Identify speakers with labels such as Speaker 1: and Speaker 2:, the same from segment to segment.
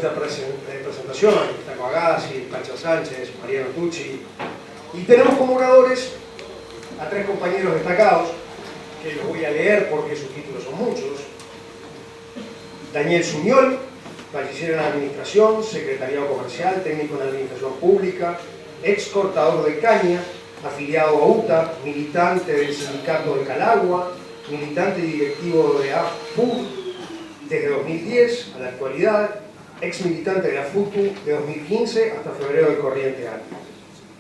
Speaker 1: esta presentación, Taco Agassi, Pancho Sánchez, Mariano Tucci, y tenemos como oradores a 3 compañeros destacados, que los voy a leer porque sus títulos son muchos. Daniel Suñol, bachiller en Administración, Secretariado Comercial, técnico en Administración Pública, ex cortador de caña, afiliado a UTA, militante del sindicato de Calagua, militante y directivo de AFPU desde 2010 a la actualidad, ex militante de la FUTU de 2015 hasta febrero del corriente año.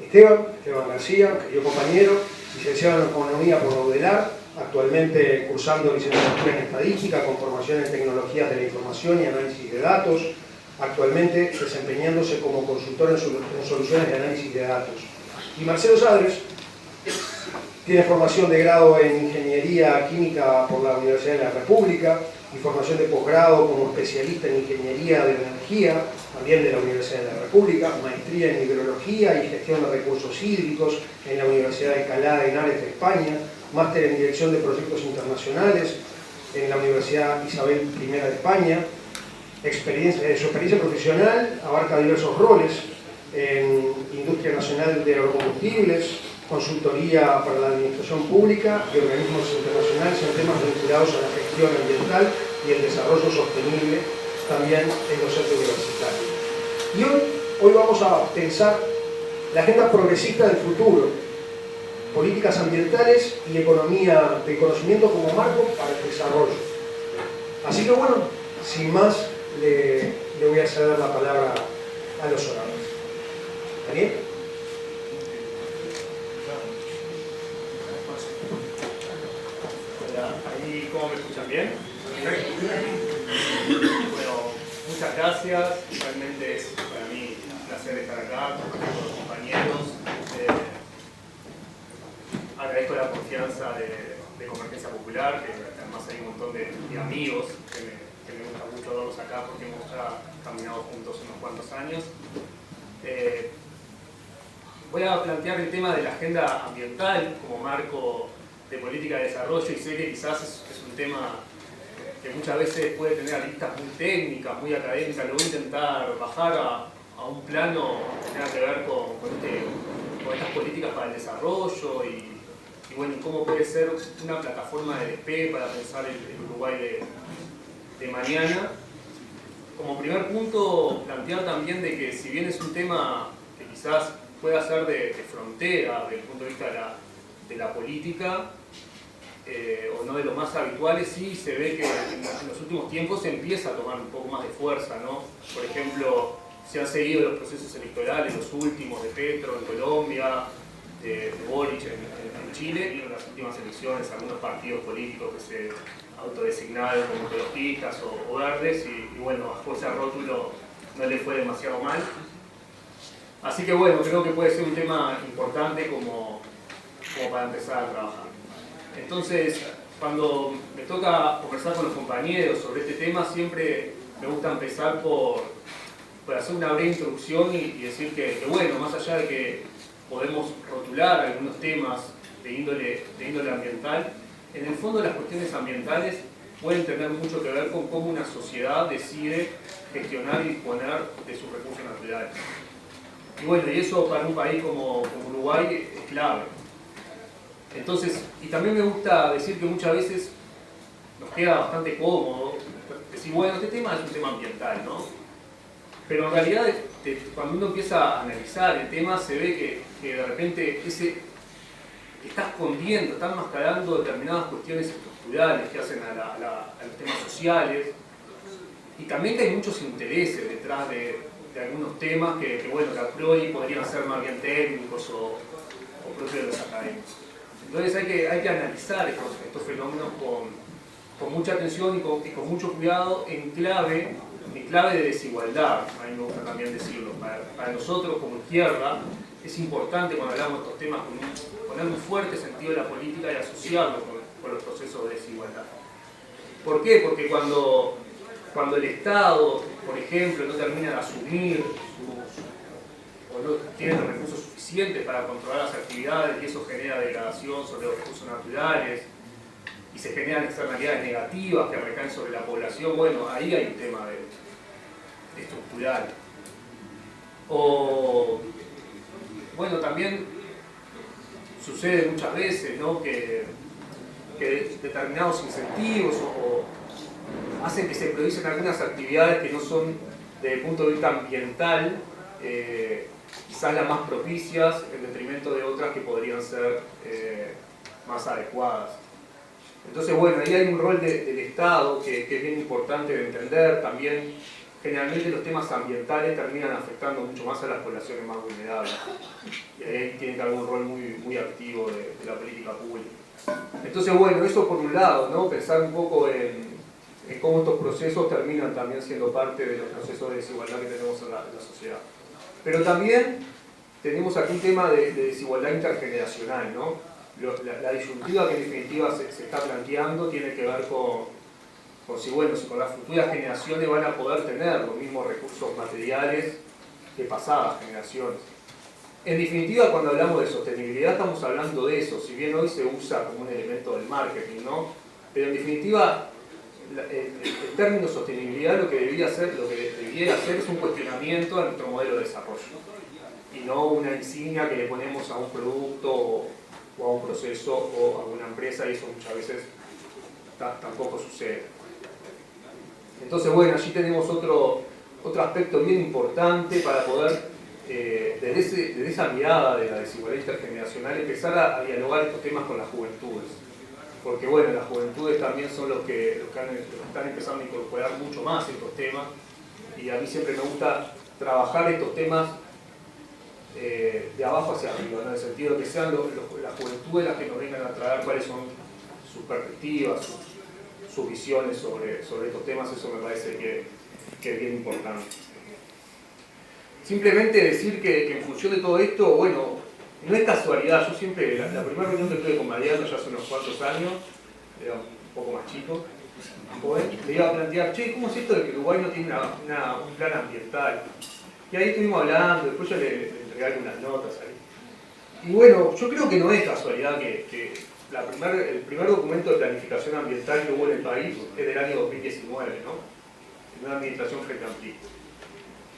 Speaker 1: Esteban García, querido compañero, licenciado en Economía por la UDELAR, actualmente cursando licenciatura en Estadística con formación en Tecnologías de la Información y Análisis de Datos, actualmente desempeñándose como consultor en soluciones de análisis de datos. Y Marcelo Sadres tiene formación de grado en Ingeniería Química por la Universidad de la República y formación de posgrado como especialista en Ingeniería de Energía, también de la Universidad de la República, maestría en Hidrología y Gestión de Recursos Hídricos en la Universidad de Alcalá de Henares de España, máster en Dirección de Proyectos Internacionales en la Universidad Isabel I de España. Su experiencia profesional abarca diversos roles en Industria Nacional de Agrocombustibles, consultoría para la administración pública y organismos internacionales en temas vinculados a la gestión ambiental y el desarrollo sostenible, también en docente universitario. Y hoy vamos a pensar la agenda progresista del futuro, políticas ambientales y economía de conocimiento como marco para el desarrollo. Así que bueno, sin más, le voy a ceder la palabra a los oradores. ¿Daniel?
Speaker 2: Ahí, ¿cómo me escuchan? ¿Bien? Bueno, muchas gracias. Realmente es para mí un placer estar acá con los compañeros. Agradezco la confianza de Convergencia Popular, que además hay un montón de amigos que me gusta mucho verlos acá porque hemos ya caminado juntos unos cuantos años. Voy a plantear el tema de la agenda ambiental como marco de política de desarrollo, y sé que quizás es un tema que muchas veces puede tener aristas muy técnicas, muy académicas. Lo voy a intentar bajar a un plano que tenga que ver con estas políticas para el desarrollo y bueno, cómo puede ser una plataforma de despegue para pensar el Uruguay de mañana. Como primer punto, plantear también de que si bien es un tema que quizás pueda ser de frontera desde el punto de vista de la política, o no de los más habituales, sí se ve que en los últimos tiempos se empieza a tomar un poco más de fuerza, ¿no? Por ejemplo, se han seguido los procesos electorales, los últimos de Petro en Colombia, de Boric en Chile, y en las últimas elecciones algunos partidos políticos que se autodesignaron como ecologistas o verdes, y bueno, bajo ese rótulo no le fue demasiado mal. Así que bueno, creo que puede ser un tema importante como para empezar a trabajar. Entonces, cuando me toca conversar con los compañeros sobre este tema, siempre me gusta empezar por hacer una breve introducción y decir que bueno, más allá de que podemos rotular algunos temas de índole ambiental, en el fondo las cuestiones ambientales pueden tener mucho que ver con cómo una sociedad decide gestionar y disponer de sus recursos naturales. Y bueno, y eso para un país como Uruguay es clave. Entonces, y también me gusta decir que muchas veces nos queda bastante cómodo decir, bueno, este tema es un tema ambiental, ¿no? Pero en realidad, cuando uno empieza a analizar el tema, se ve que de repente está escondiendo, está enmascarando determinadas cuestiones estructurales que hacen a los temas sociales, y también que hay muchos intereses detrás de algunos temas que bueno, que a priori podrían ser más bien técnicos o propios de los académicos. Entonces hay que analizar estos fenómenos con mucha atención y con mucho cuidado en clave de desigualdad. A mí me gusta también decirlo. Para nosotros como izquierda es importante cuando hablamos de estos temas poner un fuerte sentido de la política y asociarlo con los procesos de desigualdad. ¿Por qué? Porque cuando el Estado, por ejemplo, no termina de asumir o no tiene los recursos suficientes para controlar las actividades y eso genera degradación sobre los recursos naturales y se generan externalidades negativas que recaen sobre la población, bueno, ahí hay un tema de estructura cultural. O, bueno, también sucede muchas veces, ¿no?, que determinados incentivos o hacen que se prioricen algunas actividades que no son, desde el punto de vista ambiental, quizás las más propicias, en detrimento de otras que podrían ser más adecuadas. Entonces, bueno, ahí hay un rol del Estado que es bien importante de entender. También, generalmente los temas ambientales terminan afectando mucho más a las poblaciones más vulnerables. Y ahí tiene que haber un rol muy activo de la política pública. Entonces, bueno, eso por un lado, ¿no? Pensar un poco en cómo estos procesos terminan también siendo parte de los procesos de desigualdad que tenemos en la sociedad. Pero también tenemos aquí un tema de desigualdad intergeneracional, ¿no? La disyuntiva que en definitiva se está planteando tiene que ver con si con las futuras generaciones van a poder tener los mismos recursos materiales que pasadas generaciones. En definitiva, cuando hablamos de sostenibilidad estamos hablando de eso, si bien hoy se usa como un elemento del marketing, ¿no? Pero en definitiva, el término sostenibilidad lo que debiera hacer es un cuestionamiento a nuestro modelo de desarrollo y no una insignia que le ponemos a un producto o a un proceso o a una empresa, y eso muchas veces tampoco sucede. Entonces, bueno, allí tenemos otro aspecto bien importante para poder, desde esa mirada de la desigualdad intergeneracional, empezar a dialogar estos temas con las juventudes. Porque, bueno, las juventudes también son los que están empezando a incorporar mucho más estos temas, y a mí siempre me gusta trabajar estos temas de abajo hacia arriba, ¿no? En el sentido de que sean las juventudes las que nos vengan a traer cuáles son sus perspectivas, sus visiones sobre estos temas. Eso me parece que es bien importante. Simplemente decir que en función de todo esto, bueno, no es casualidad. Yo siempre, la primera reunión que tuve con Mariano ya hace unos cuantos años, era un poco más chico, joven, le iba a plantear, che, ¿cómo es esto de que Uruguay no tiene un plan ambiental? Y ahí estuvimos hablando, después yo le entregué unas notas ahí. Y bueno, yo creo que no es casualidad que el primer documento de planificación ambiental que hubo en el país es del año 2019, ¿no? En una administración frente amplista.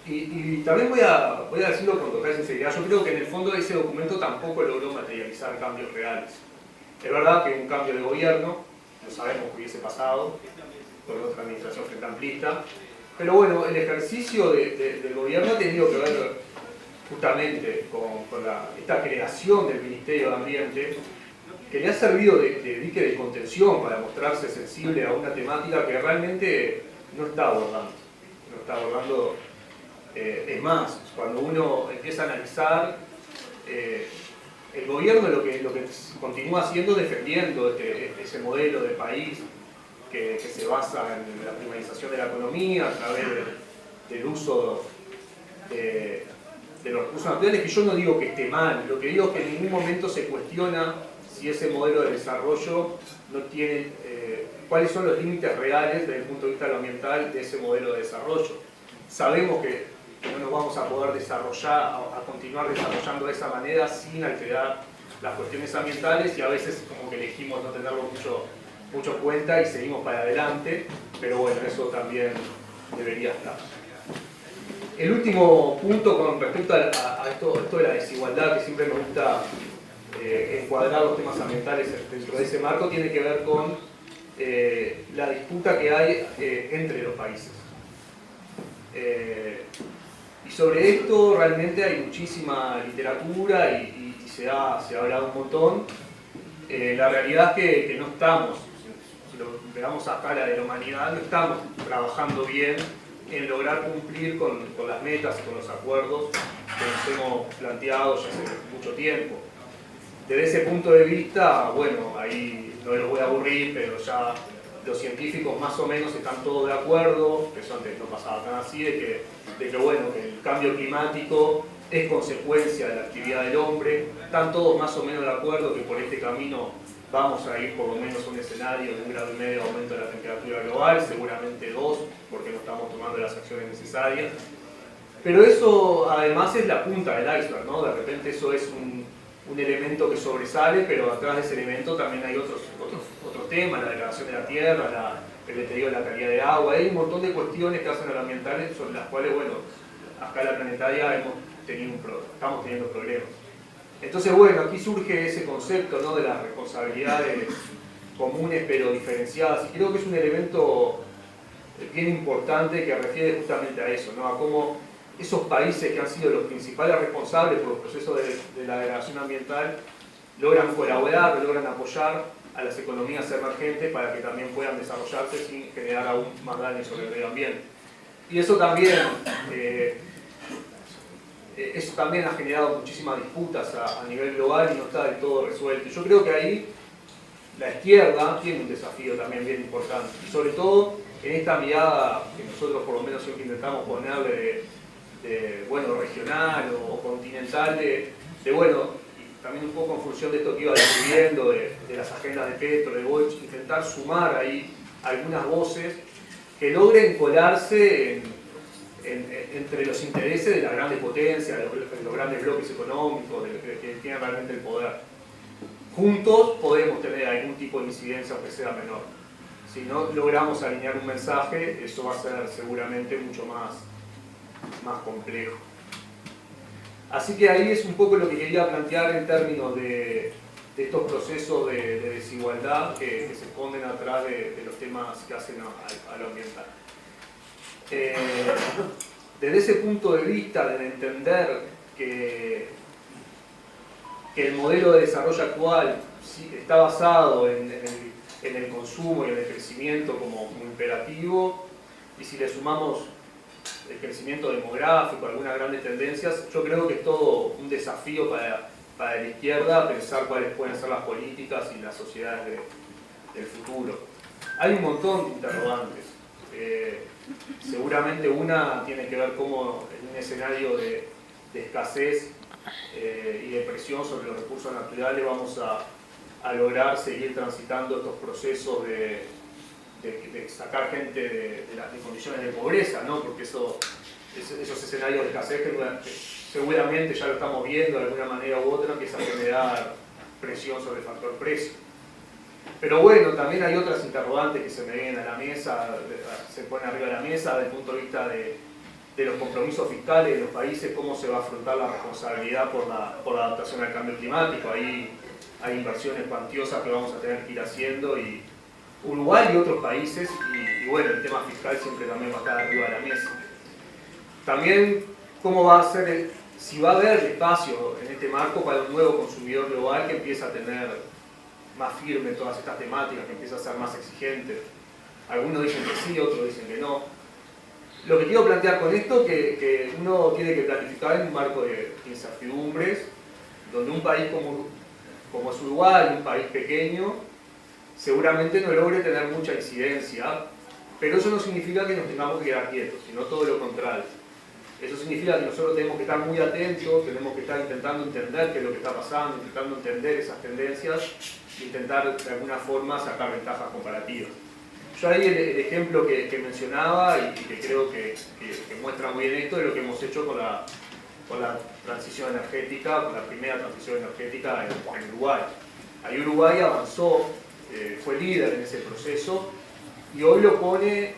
Speaker 2: Y también voy a decirlo con total sinceridad, yo creo que en el fondo ese documento tampoco logró materializar cambios reales. Es verdad que un cambio de gobierno, no sabemos qué hubiese pasado con otra administración frente amplista, pero bueno, el ejercicio del gobierno ha tenido que ver justamente con esta creación del Ministerio de Ambiente, que le ha servido de dique de contención para mostrarse sensible a una temática que realmente no está abordando. No está abordando. Es más, cuando uno empieza a analizar, el gobierno lo que continúa haciendo defendiendo ese modelo de país que se basa en la privatización de la economía a través del uso de los recursos naturales, que yo no digo que esté mal, lo que digo es que en ningún momento se cuestiona si ese modelo de desarrollo no tiene, cuáles son los límites reales desde el punto de vista de lo ambiental de ese modelo de desarrollo. Sabemos que no nos vamos a poder desarrollar, a continuar desarrollando de esa manera sin alterar las cuestiones ambientales, y a veces como que elegimos no tenerlo mucho en cuenta y seguimos para adelante, pero bueno, eso también debería estar. El último punto con respecto a esto de la desigualdad, que siempre me gusta encuadrar los temas ambientales dentro de ese marco, tiene que ver con la disputa que hay entre los países. Y sobre esto realmente hay muchísima literatura y se ha hablado un montón. La realidad es que no estamos, si lo veamos a escala de la humanidad, no estamos trabajando bien en lograr cumplir con las metas y con los acuerdos que nos hemos planteado ya hace mucho tiempo. Desde ese punto de vista, bueno, ahí no los voy a aburrir, pero ya los científicos más o menos están todos de acuerdo, que eso antes no pasaba tan así, de que bueno, que el cambio climático es consecuencia de la actividad del hombre. Están todos más o menos de acuerdo que por este camino vamos a ir por lo menos a un escenario de 1,5 grados de aumento de la temperatura global, seguramente 2, porque no estamos tomando las acciones necesarias. Pero eso además es la punta del iceberg, ¿no? De repente eso es un elemento que sobresale, pero atrás de ese elemento también hay otros temas, la degradación de la tierra, el deterioro de la calidad de agua. Hay un montón de cuestiones que hacen a lo ambiental sobre las cuales, bueno, a escala planetaria estamos teniendo problemas. Entonces, bueno, aquí surge ese concepto, ¿no?, de las responsabilidades comunes pero diferenciadas, y creo que es un elemento bien importante que refiere justamente a eso, ¿no?, a cómo esos países que han sido los principales responsables por los procesos de la degradación ambiental logran colaborar, logran apoyar a las economías emergentes para que también puedan desarrollarse sin generar aún más daño sobre el medio ambiente. Y eso también ha generado muchísimas disputas a nivel global y no está del todo resuelto. Yo creo que ahí la izquierda tiene un desafío también bien importante, y sobre todo en esta mirada que nosotros por lo menos siempre intentamos ponerle bueno, regional o continental, bueno, y también un poco en función de esto que iba describiendo, de las agendas de Petro, de Boric, intentar sumar ahí algunas voces que logren colarse entre los intereses de las grandes potencias, los grandes bloques económicos, de que tienen realmente el poder. Juntos podemos tener algún tipo de incidencia, aunque sea menor. Si no logramos alinear un mensaje, eso va a ser seguramente mucho más complejo. Así que ahí es un poco lo que quería plantear en términos de estos procesos de desigualdad que se esconden atrás de los temas que hacen a lo ambiental. Desde ese punto de vista, de entender que el modelo de desarrollo actual está basado en el consumo y en el crecimiento como imperativo, y si le sumamos el crecimiento demográfico, algunas grandes tendencias, yo creo que es todo un desafío para la izquierda pensar cuáles pueden ser las políticas y las sociedades del futuro. Hay un montón de interrogantes. Seguramente una tiene que ver cómo en un escenario de escasez y de presión sobre los recursos naturales vamos a lograr seguir transitando estos procesos de sacar gente de condiciones de pobreza, ¿no? Porque esos escenarios de escasez que seguramente ya lo estamos viendo de alguna manera u otra, empieza a generar presión sobre el factor precio. Pero bueno, también hay otras interrogantes que se me vienen a la mesa, se ponen arriba de la mesa desde el punto de vista de los compromisos fiscales de los países, cómo se va a afrontar la responsabilidad por la adaptación al cambio climático. Ahí hay inversiones cuantiosas que vamos a tener que ir haciendo, y Uruguay y otros países, y bueno, el tema fiscal siempre también va a estar arriba de la mesa. También cómo va a ser, si va a haber espacio en este marco para un nuevo consumidor global que empieza a tener más firme todas estas temáticas, que empieza a ser más exigente. Algunos dicen que sí, otros dicen que no. Lo que quiero plantear con esto es que uno tiene que planificar en un marco de incertidumbres, donde un país como es Uruguay, un país pequeño, seguramente no logre tener mucha incidencia, pero eso no significa que nos tengamos que quedar quietos, sino todo lo contrario. Eso significa que nosotros tenemos que estar muy atentos, tenemos que estar intentando entender qué es lo que está pasando, intentando entender esas tendencias, e intentar de alguna forma sacar ventajas comparativas. Yo ahí el ejemplo que mencionaba y que creo que muestra muy bien esto es lo que hemos hecho con la transición energética, con la primera transición energética en Uruguay. Ahí Uruguay avanzó, fue líder en ese proceso, y hoy lo pone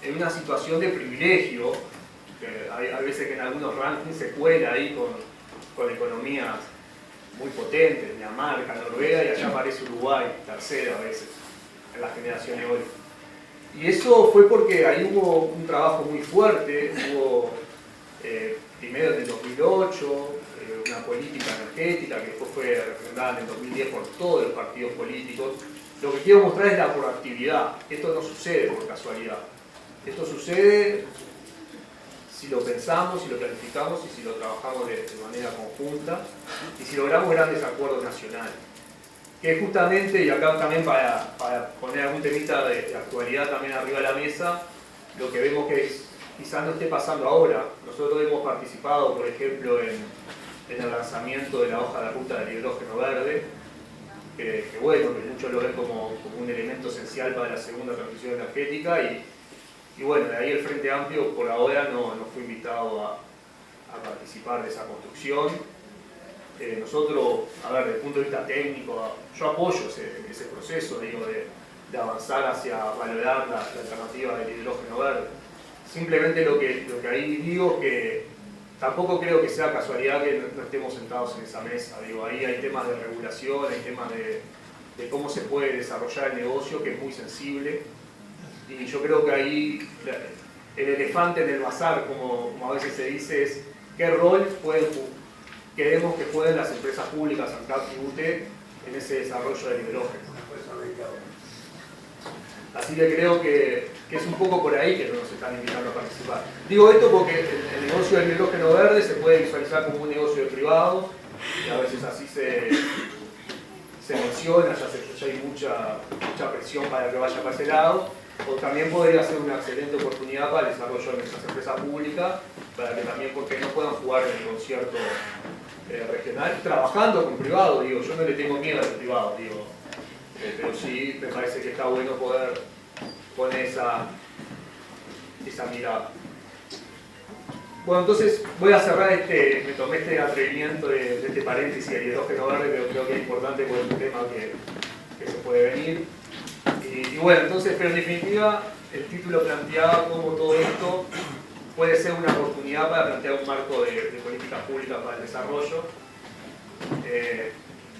Speaker 2: en una situación de privilegio, que hay veces que en algunos rankings se cuela ahí con economías muy potentes, Dinamarca, Noruega, y allá aparece Uruguay, tercera a veces, en la generación eólica. Y eso fue porque ahí hubo un trabajo muy fuerte, hubo primero en el 2008, una política energética que después fue refrendada en el 2010 por todos los partidos políticos. Lo que quiero mostrar es la proactividad. Esto no sucede por casualidad. Esto sucede si lo pensamos, si lo planificamos y si lo trabajamos de manera conjunta, y si logramos grandes acuerdos nacionales. Que justamente, y acá también para poner algún temita de actualidad también arriba de la mesa, lo que vemos que quizás no esté pasando ahora. Nosotros hemos participado, por ejemplo, en el lanzamiento de la hoja de ruta del hidrógeno verde, que bueno, que muchos lo ven como un elemento esencial para la segunda transición energética, y bueno, de ahí el Frente Amplio por ahora no fue invitado a participar de esa construcción. Nosotros, a ver, desde el punto de vista técnico, yo apoyo ese proceso, digo, avanzar hacia valorar la alternativa del hidrógeno verde. Simplemente lo que ahí digo es que tampoco creo que sea casualidad que no estemos sentados en esa mesa. Digo, ahí hay temas de regulación, hay temas de cómo se puede desarrollar el negocio, que es muy sensible. Y yo creo que ahí el elefante en el bazar, como a veces se dice, es qué rol queremos que jueguen las empresas públicas, ANCAP y UTE, en ese desarrollo del hidrógeno. Así que creo que es un poco por ahí que no nos están invitando a participar. Digo esto porque el negocio del hidrógeno verde se puede visualizar como un negocio de privado, y a veces así se menciona, ya hay mucha presión para que vaya para ese lado, o también podría ser una excelente oportunidad para el desarrollo de nuestras empresas públicas, para que también, porque no puedan jugar en el concierto regional, trabajando con privado. Digo, yo no le tengo miedo al privado, digo, pero sí me parece que está bueno poder poner esa mirada. Bueno, entonces voy a cerrar me tomé este atrevimiento de este paréntesis del hidrógeno verde, pero creo que es importante porque es un tema que se puede venir. Y bueno, entonces, pero en definitiva, el título planteaba cómo todo esto puede ser una oportunidad para plantear un marco de políticas públicas para el desarrollo.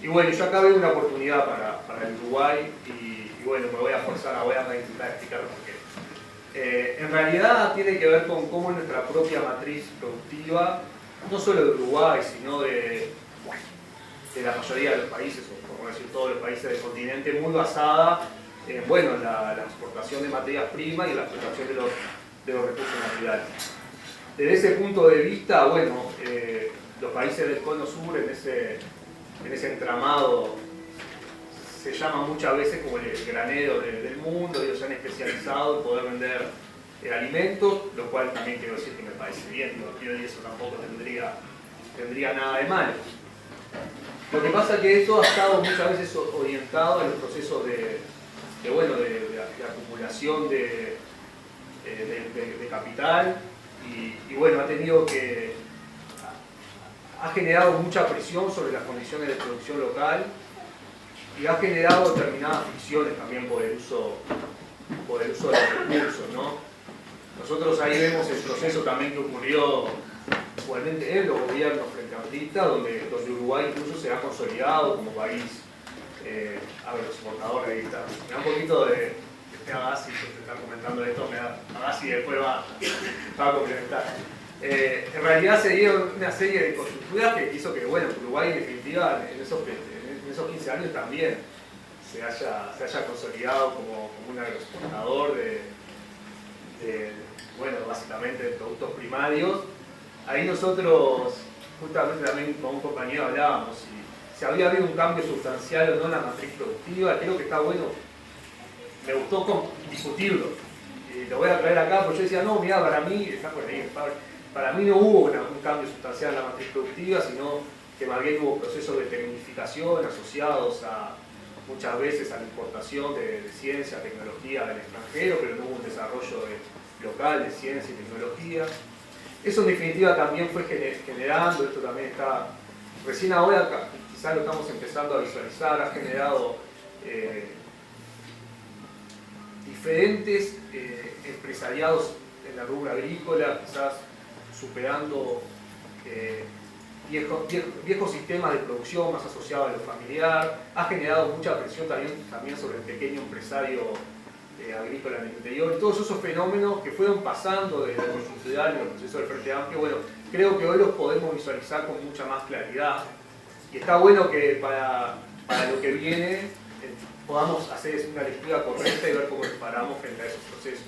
Speaker 2: Y bueno, yo acá veo una oportunidad para el Uruguay y bueno, me voy a forzar, voy a intentar explicar por qué. En realidad tiene que ver con cómo nuestra propia matriz productiva, no solo de Uruguay, sino de la mayoría de los países, o por decir todos los países del continente, muy basada en bueno, la exportación de materias primas y la explotación de los recursos naturales. Desde ese punto de vista, bueno, los países del cono sur en ese entramado se llama muchas veces como el granero del mundo. Ellos se han especializado en poder vender alimentos, lo cual también quiero decir que me parece bien, y eso tampoco tendría nada de malo. Lo que pasa es que esto ha estado muchas veces orientado a los procesos de acumulación de capital y bueno, ha generado mucha presión sobre las condiciones de producción local y ha generado determinadas fricciones también por el uso de los recursos, ¿no? Nosotros ahí vemos el proceso también que ocurrió igualmente en los gobiernos frente a Artista, donde Uruguay incluso se ha consolidado como país agroexportador. Ahí está. Me da un poquito de Agassi, que te está comentando esto, Agassi después va a complementar. En realidad se dieron una serie de coyunturas que hizo que bueno, Uruguay en definitiva en esos 15 años también se haya consolidado como un agroexportador bueno, básicamente de productos primarios. Ahí nosotros, justamente también con un compañero hablábamos si había habido un cambio sustancial o no en la matriz productiva. Creo que está bueno, me gustó discutirlo. Y lo voy a traer acá porque yo decía, no, mira, para mí, está por ahí, para mí no hubo un cambio sustancial en la matriz productiva, sino que más bien hubo procesos de tecnificación asociados muchas veces a la importación de ciencia, tecnología del extranjero, pero no hubo un desarrollo local de ciencia y tecnología. Eso en definitiva también fue generando, esto también está, recién ahora quizás lo estamos empezando a visualizar, ha generado diferentes empresariados en la rubra agrícola, quizás superando viejos sistemas de producción más asociados a lo familiar, ha generado mucha presión también sobre el pequeño empresario agrícola en el interior, y todos esos fenómenos que fueron pasando desde la coyuntural en el proceso del Frente Amplio, bueno, creo que hoy los podemos visualizar con mucha más claridad, y está bueno que para lo que viene podamos hacer una lectura correcta y ver cómo nos paramos frente a esos procesos.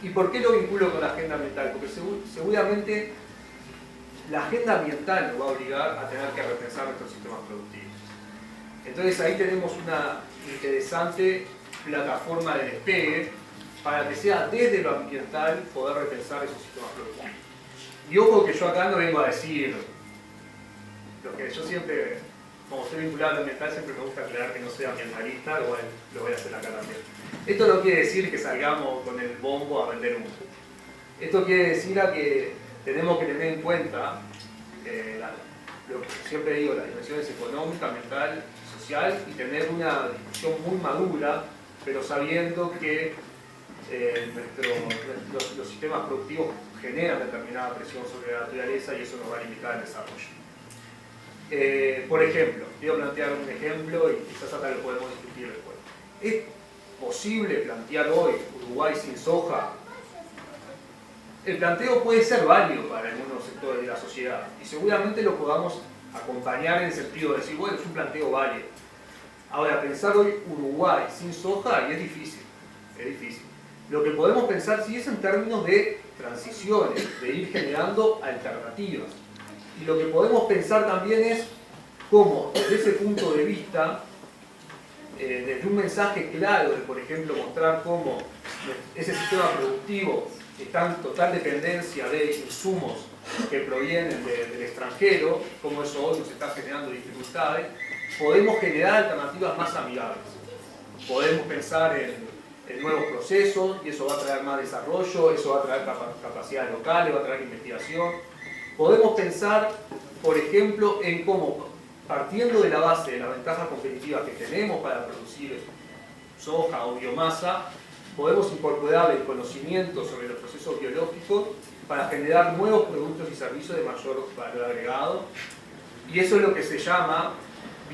Speaker 2: ¿Y por qué lo vinculo con la agenda ambiental? Porque seguramente la agenda ambiental nos va a obligar a tener que repensar nuestros sistemas productivos. Entonces ahí tenemos una interesante plataforma de despegue para que sea desde lo ambiental poder repensar esos sistemas productivos. Y ojo que yo acá no vengo a decir lo que yo siempre, como estoy vinculado al ambiental, siempre me gusta aclarar que no soy ambientalista, lo voy a hacer acá también. Esto no quiere decir que salgamos con el bombo a vender humo. Esto quiere decir que tenemos que tener en cuenta, lo que siempre digo, las dimensiones económica, ambiental, social, y tener una discusión muy madura pero sabiendo que los sistemas productivos generan determinada presión sobre la naturaleza y eso nos va a limitar el desarrollo. Por ejemplo, quiero plantear un ejemplo y quizás hasta lo podemos discutir después. ¿Es posible plantear hoy Uruguay sin soja? El planteo puede ser válido para algunos sectores de la sociedad y seguramente lo podamos acompañar en el sentido de decir, bueno, es un planteo válido. Ahora, pensar hoy Uruguay sin soja y es difícil, es difícil. Lo que podemos pensar sí es en términos de transiciones, de ir generando alternativas. Y lo que podemos pensar también es cómo, desde ese punto de vista, desde un mensaje claro de, por ejemplo, mostrar cómo ese sistema productivo está en total dependencia de insumos que provienen del extranjero, cómo eso hoy nos está generando dificultades, podemos generar alternativas más amigables. Podemos pensar en nuevos procesos y eso va a traer más desarrollo, eso va a traer capacidades locales, va a traer investigación. Podemos pensar, por ejemplo, en cómo, partiendo de la base de las ventajas competitivas que tenemos para producir soja o biomasa, podemos incorporar el conocimiento sobre los procesos biológicos para generar nuevos productos y servicios de mayor valor agregado. Y eso es lo que se llama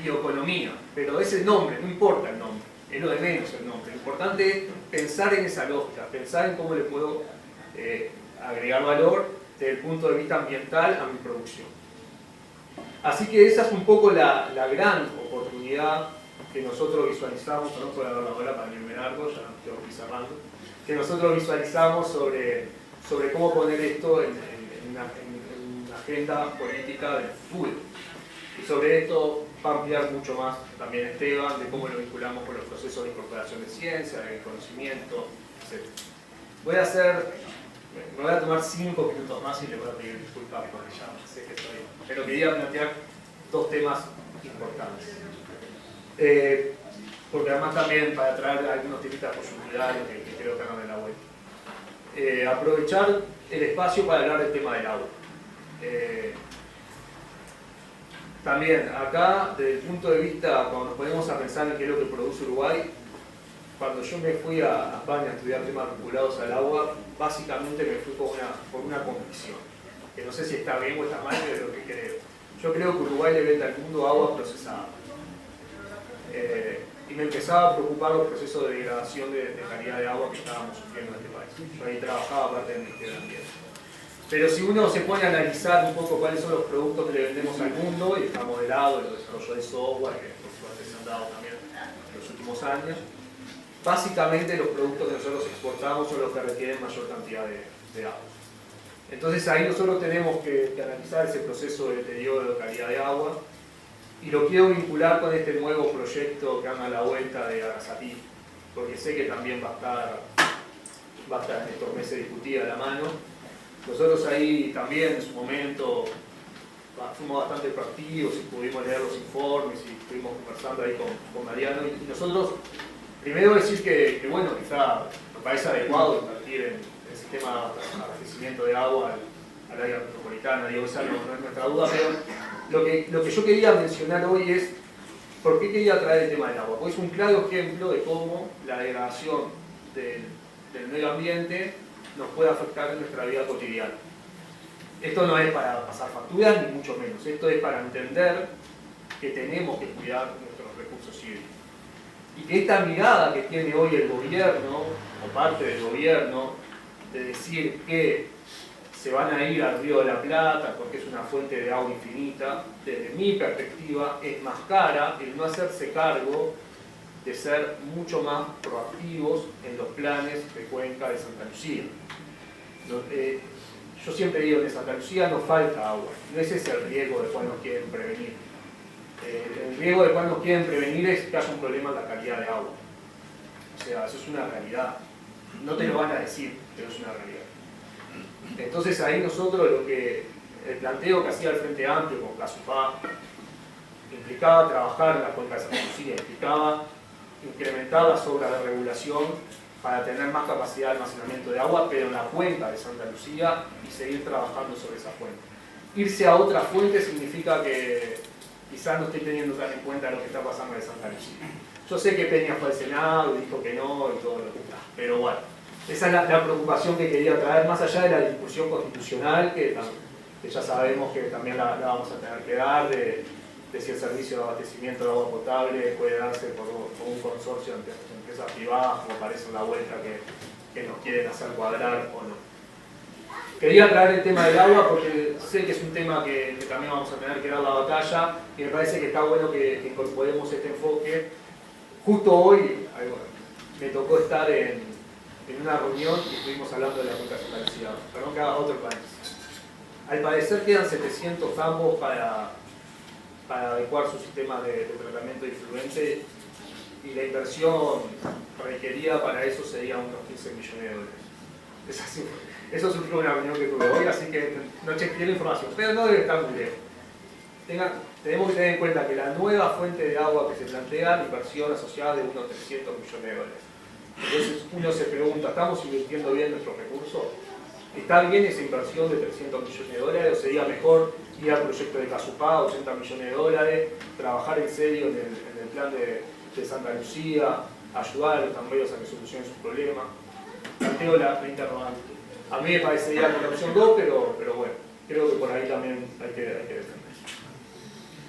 Speaker 2: bioeconomía. Pero ese nombre, no importa el nombre, es lo de menos el nombre. Lo importante es pensar en esa lógica, pensar en cómo le puedo agregar valor desde el punto de vista ambiental a mi producción. Así que esa es un poco la gran oportunidad que nosotros visualizamos, no puedo dar la hora para enumerar algo, ya tengo que ir cerrando, que nosotros visualizamos sobre cómo poner esto en una agenda política del futuro. Y sobre esto va a ampliar mucho más también Esteban, de cómo lo vinculamos con los procesos de incorporación de ciencia, de conocimiento, etc. Me voy a tomar 5 minutos más y le voy a pedir disculpas porque ya sé que estoy. Pero quería plantear 2 temas importantes. Porque además también para traer algunos temitas coyunturales que creo que andan en la web. Aprovechar el espacio para hablar del tema del agua. También acá, desde el punto de vista, cuando nos ponemos a pensar en qué es lo que produce Uruguay, cuando yo me fui a España a estudiar temas vinculados al agua, básicamente me fui por una convicción, que no sé si está bien o está mal, pero es lo que creo. Yo creo que Uruguay le vende al mundo agua procesada. Y me empezaba a preocupar los procesos de degradación de calidad de agua que estábamos sufriendo en este país. Yo ahí trabajaba parte del Ministerio de Ambiente. Pero si uno se pone a analizar un poco cuáles son los productos que le vendemos al mundo, y está modelado el desarrollo de software, que por suerte se han dado también en los últimos años, básicamente los productos que nosotros exportamos son los que requieren mayor cantidad de agua. Entonces ahí nosotros tenemos que analizar ese proceso de deterioro de calidad de agua, y lo quiero vincular con este nuevo proyecto que anda a la vuelta de Arasatí, porque sé que también va a estar en estos meses discutida a la mano. Nosotros ahí también en su momento fuimos bastante proactivos y pudimos leer los informes y estuvimos conversando ahí con Mariano. Y nosotros, primero decir que bueno, quizá me parece adecuado invertir en el sistema de abastecimiento de agua al área metropolitana, digo, esa no es nuestra duda, pero lo que yo quería mencionar hoy es por qué quería traer el tema del agua. Porque es un claro ejemplo de cómo la degradación del medio ambiente nos puede afectar en nuestra vida cotidiana. Esto no es para pasar facturas, ni mucho menos. Esto es para entender que tenemos que cuidar nuestros recursos hídricos. Y que esta mirada que tiene hoy el gobierno, o parte del gobierno, de decir que se van a ir al Río de la Plata porque es una fuente de agua infinita, desde mi perspectiva es más cara el no hacerse cargo de ser mucho más proactivos en los planes de cuenca de Santa Lucía. Yo siempre digo que en Santa Lucía no falta agua, no ese es el riesgo del cual nos quieren prevenir. El riesgo del cual nos quieren prevenir es que haya un problema en la calidad de agua. O sea, eso es una realidad. No te lo van a decir, pero es una realidad. Entonces ahí nosotros el planteo que hacía el Frente Amplio con Casupá implicaba trabajar en la cuenca de Santa Lucía, implicaba incrementar las obras de regulación para tener más capacidad de almacenamiento de agua, pero en la cuenca de Santa Lucía y seguir trabajando sobre esa fuente. Irse a otra fuente significa que quizás no estoy teniendo tan en cuenta lo que está pasando en Santa Lucía. Yo sé que Peña fue al Senado y dijo que no y todo lo que está, pero bueno, esa es la preocupación que quería traer, más allá de la discusión constitucional, que ya sabemos que también la vamos a tener que dar, de si el servicio de abastecimiento de agua potable puede darse por un consorcio de empresas privadas, como parece en la vuelta que nos quieren hacer cuadrar o no. Quería traer el tema del agua porque sé que es un tema que también vamos a tener que dar la batalla y me parece que está bueno que incorporemos este enfoque. Justo hoy me tocó estar en una reunión y estuvimos hablando de la multilateralidad. Perdón que haga otro paréntesis. Al parecer quedan 700 tambos para adecuar su sistema de tratamiento de influente y la inversión requerida para eso sería unos 15 millones de dólares. Es así. Eso surgió en una reunión que tuve hoy, así que no chequeé la información, pero no debe estar muy lejos. Tenemos que tener en cuenta que la nueva fuente de agua que se plantea, la inversión asociada de unos 300 millones de dólares. Entonces uno se pregunta, ¿estamos invirtiendo bien nuestros recursos? ¿Está bien esa inversión de 300 millones de dólares o sería mejor ir al proyecto de Casupá, 80 millones de dólares, trabajar en serio en el plan de Santa Lucía, ayudar a los tamberos a que solucionen sus problemas? Planteo la interrogante. A mí me parecería la opción 2, pero bueno, creo que por ahí también hay que defender.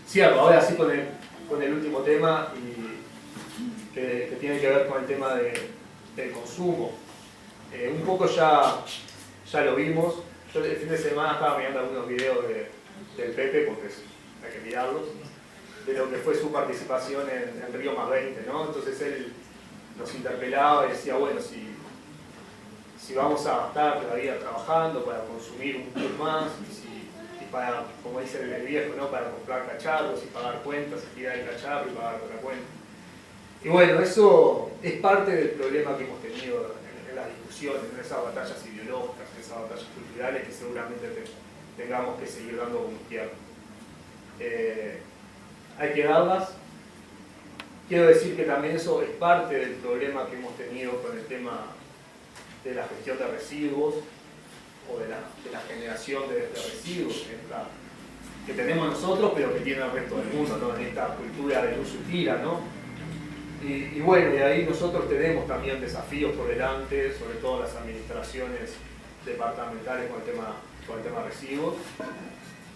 Speaker 2: Cierro, ahora sí con el último tema, y que tiene que ver con el tema del consumo. Un poco ya lo vimos. Yo el fin de semana estaba mirando algunos videos del Pepe, porque hay que mirarlos, de lo que fue su participación en Río +20, ¿no? Entonces él nos interpelaba y decía, bueno, si vamos a estar todavía trabajando para consumir un poco más, y para, como dice el viejo, ¿no? Para comprar cacharros y pagar cuentas, y tirar el cacharro y pagar otra cuenta. Y bueno, eso es parte del problema que hemos tenido en las discusiones, en esas batallas ideológicas, en esas batallas culturales que seguramente tengamos que seguir dando como izquierda. Hay que darlas. Quiero decir que también eso es parte del problema que hemos tenido con el tema de la gestión de residuos o de la generación de residuos que tenemos nosotros, pero que tiene el resto del mundo, ¿no? En esta cultura del uso y tira, ¿no? Y bueno, y ahí nosotros tenemos también desafíos por delante, sobre todo las administraciones departamentales con el tema residuos.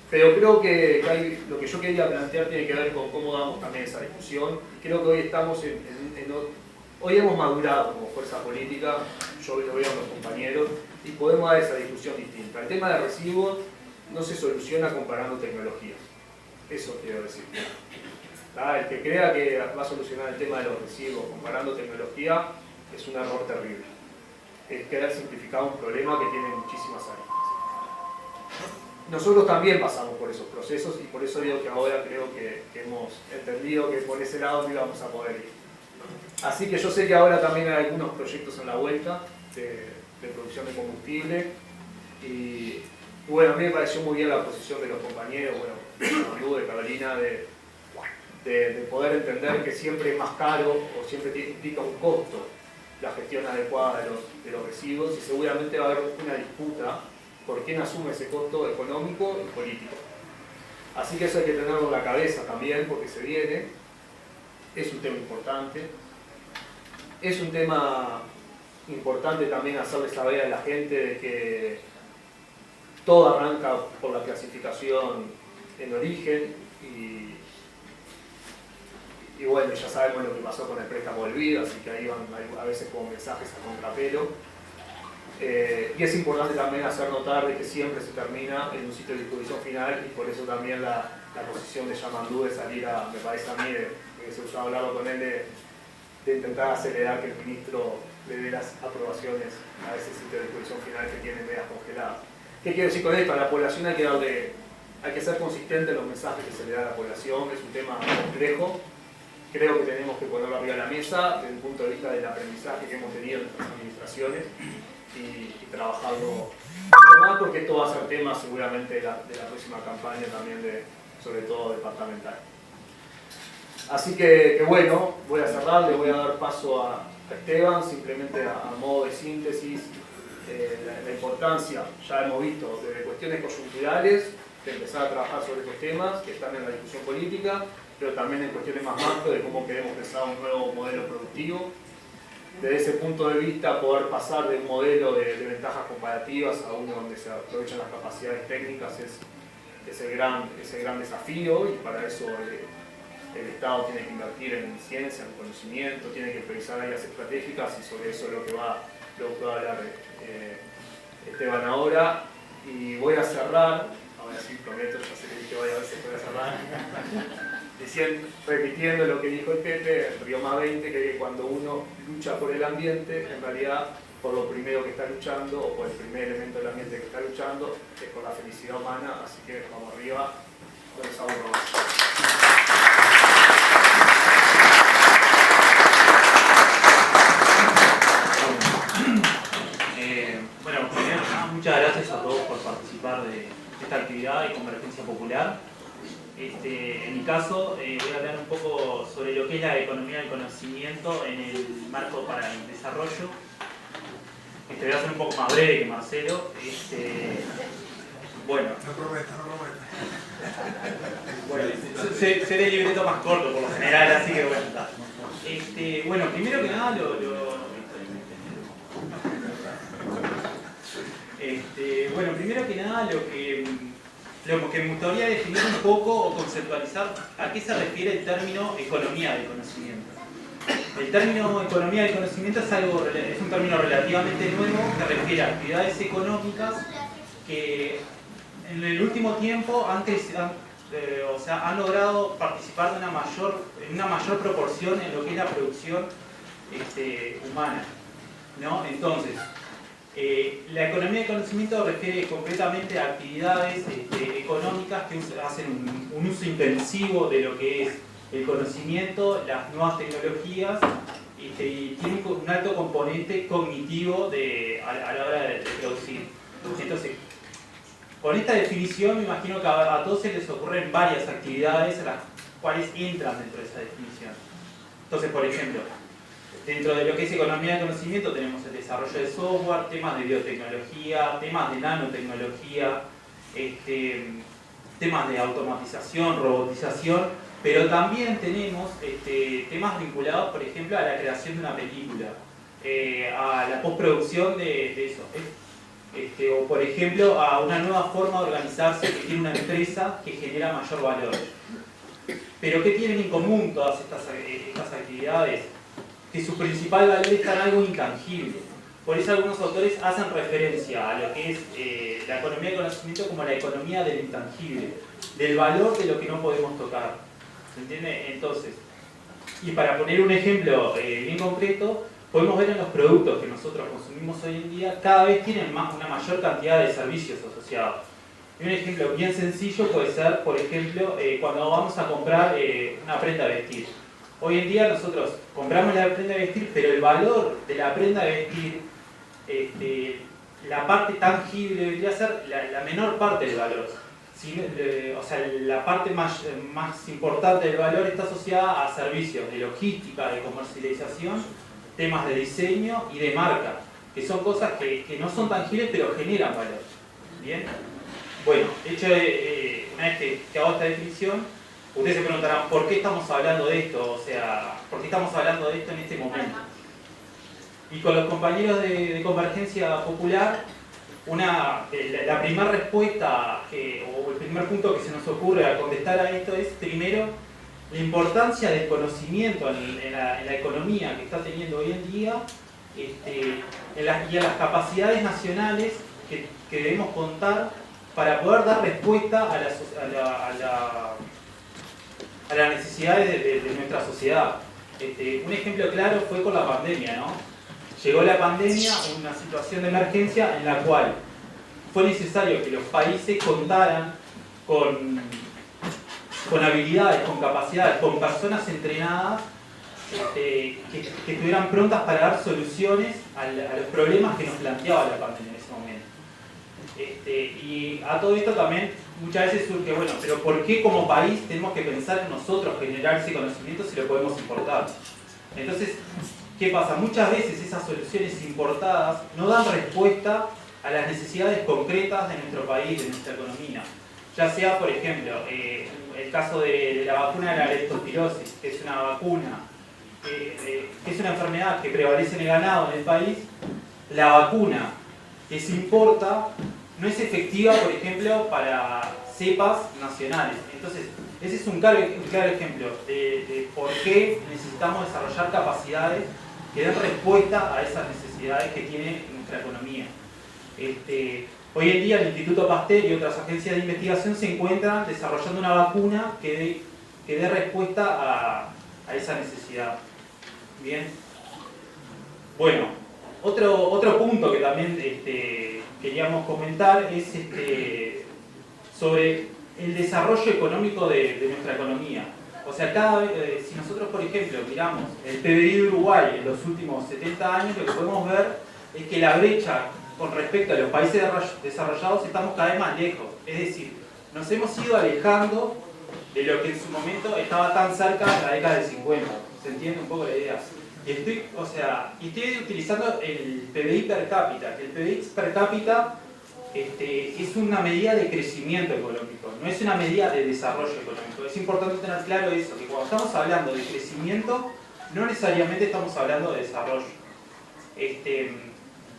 Speaker 2: Pero creo que lo que yo quería plantear tiene que ver con cómo damos también esa discusión. Creo que hoy estamos hoy hemos madurado como fuerza política, yo lo veo a los compañeros, y podemos dar esa discusión distinta. El tema de residuos no se soluciona comparando tecnologías. Eso quiero decir. El que crea que va a solucionar el tema de los residuos comparando tecnología es un error terrible. Es querer simplificar un problema que tiene muchísimas aristas. Nosotros también pasamos por esos procesos y por eso digo que ahora creo que hemos entendido que por ese lado no íbamos a poder ir. Así que yo sé que ahora también hay algunos proyectos en la vuelta de producción de combustible y bueno, a mí me pareció muy bien la posición de los compañeros, bueno, de Carolina, de poder entender que siempre es más caro o siempre implica un costo la gestión adecuada de los residuos y seguramente va a haber una disputa por quién asume ese costo económico y político. Así que eso hay que tenerlo en la cabeza también porque se viene, es un tema importante. Es un tema importante también hacerle saber a la gente de que todo arranca por la clasificación en origen y bueno, ya sabemos lo que pasó con el préstamo del BID, así que ahí van a veces como mensajes a contrapelo. Y es importante también hacer notar de que siempre se termina en un sitio de disposición final y por eso también la posición de Yamandú de salir me parece a mí, que se usaba hablarlo con él, de intentar acelerar que el ministro le dé las aprobaciones a ese sitio de disposición final que tiene medias congeladas. ¿Qué quiero decir con esto? A la población hay que ser consistente en los mensajes que se le da a la población, es un tema complejo. Creo que tenemos que ponerlo arriba de la mesa desde el punto de vista del aprendizaje que hemos tenido en nuestras administraciones y trabajarlo mucho más porque esto va a ser tema seguramente de la próxima campaña también, sobre todo departamental. Así que bueno, voy a cerrar, le voy a dar paso a Esteban, simplemente a modo de síntesis, la importancia, ya hemos visto, de cuestiones coyunturales de empezar a trabajar sobre estos temas que están en la discusión política, pero también en cuestiones más macro de cómo queremos pensar un nuevo modelo productivo. Desde ese punto de vista, poder pasar de un modelo de ventajas comparativas a uno donde se aprovechan las capacidades técnicas es el gran desafío, y para eso el Estado tiene que invertir en ciencia, en conocimiento, tiene que priorizar áreas estratégicas, y sobre eso es lo que va a hablar Esteban ahora. Y voy a cerrar, ahora sí prometo, ya sé que voy a ver si voy a cerrar, repitiendo lo que dijo el Pepe, el Río Más 20, que cuando uno lucha por el ambiente, en realidad por lo primero que está luchando, o por el primer elemento del ambiente que está luchando, es por la felicidad humana. Así que vamos arriba, con esa burro.
Speaker 3: Bueno, primero, muchas gracias a todos por participar de esta actividad de Convergencia Popular. En mi caso, voy a hablar un poco sobre lo que es la economía del conocimiento en el marco para el desarrollo. Voy a ser un poco más breve que Marcelo. Bueno,
Speaker 4: No prometa.
Speaker 3: Bueno, seré el libreto más corto por lo general, así que bueno, está. Bueno, primero que nada lo que me gustaría definir un poco o conceptualizar a qué se refiere el término economía del conocimiento. El término economía del conocimiento es un término relativamente nuevo que refiere a actividades económicas que en el último tiempo han logrado participar en una mayor proporción en lo que es la producción humana, ¿no? Entonces, la economía del conocimiento refiere concretamente a actividades económicas que hacen un uso intensivo de lo que es el conocimiento, las nuevas tecnologías, y tienen un alto componente cognitivo a la hora de producir. Entonces, con esta definición me imagino que a todos se les ocurren varias actividades a las cuales entran dentro de esa definición. Entonces, por ejemplo, dentro de lo que es economía del conocimiento tenemos el desarrollo de software, temas de biotecnología, temas de nanotecnología, temas de automatización, robotización, pero también tenemos temas vinculados, por ejemplo, a la creación de una película, a la postproducción de eso, o por ejemplo a una nueva forma de organizarse que tiene una empresa que genera mayor valor. Pero ¿qué tienen en común todas estas actividades? Que su principal valor está en algo intangible. Por eso algunos autores hacen referencia a lo que es la economía del conocimiento como la economía del intangible, del valor de lo que no podemos tocar. ¿Se entiende? Entonces, y para poner un ejemplo bien concreto, podemos ver en los productos que nosotros consumimos hoy en día, cada vez tienen una mayor cantidad de servicios asociados. Y un ejemplo bien sencillo puede ser, por ejemplo, cuando vamos a comprar una prenda de vestir. Hoy en día nosotros compramos la prenda de vestir, pero el valor de la prenda de vestir, la parte tangible debería ser la menor parte del valor. O sea, la parte más importante del valor está asociada a servicios de logística, de comercialización, temas de diseño y de marca, que son cosas que no son tangibles pero generan valor. ¿Bien? Bueno, hecho una vez que hago esta definición, ustedes se preguntarán ¿por qué estamos hablando de esto? O sea, ¿por qué estamos hablando de esto en este momento? Y con los compañeros de Convergencia Popular, la primera respuesta o el primer punto que se nos ocurre al contestar a esto es, primero, la importancia del conocimiento en la economía que está teniendo hoy en día y a las capacidades nacionales que debemos contar para poder dar respuesta a las necesidades de nuestra sociedad. Un ejemplo claro fue con la pandemia, ¿no? Llegó la pandemia, una situación de emergencia en la cual fue necesario que los países contaran con habilidades, con capacidades, con personas entrenadas que estuvieran prontas para dar soluciones a los problemas que nos planteaba la pandemia en ese momento. Y a todo esto también muchas veces surge, bueno, pero ¿por qué como país tenemos que pensar en nosotros generar ese conocimiento si lo podemos importar? Entonces, ¿qué pasa? Muchas veces esas soluciones importadas no dan respuesta a las necesidades concretas de nuestro país, de nuestra economía. ya sea, por ejemplo, el caso de la vacuna de la leptospirosis, que es una vacuna, que es una enfermedad que prevalece en el ganado en el país. La vacuna que se importa no es efectiva, por ejemplo, para cepas nacionales. Entonces, ese es un claro ejemplo de por qué necesitamos desarrollar capacidades que den respuesta a esas necesidades que tiene nuestra economía. Hoy en día el Instituto Pasteur y otras agencias de investigación se encuentran desarrollando una vacuna que dé respuesta a esa necesidad. Bien. Bueno, otro punto que también queríamos comentar es sobre el desarrollo económico de nuestra economía. O sea, si nosotros, por ejemplo, miramos el PBI de Uruguay en los últimos 70 años, lo que podemos ver es que la brecha con respecto a los países desarrollados estamos cada vez más lejos. Es decir, nos hemos ido alejando de lo que en su momento estaba tan cerca en la década del 50. ¿Se entiende un poco la idea? Y estoy utilizando el PBI per cápita, que el PBI per cápita es una medida de crecimiento económico, no es una medida de desarrollo económico. Es importante tener claro eso, que cuando estamos hablando de crecimiento, no necesariamente estamos hablando de desarrollo.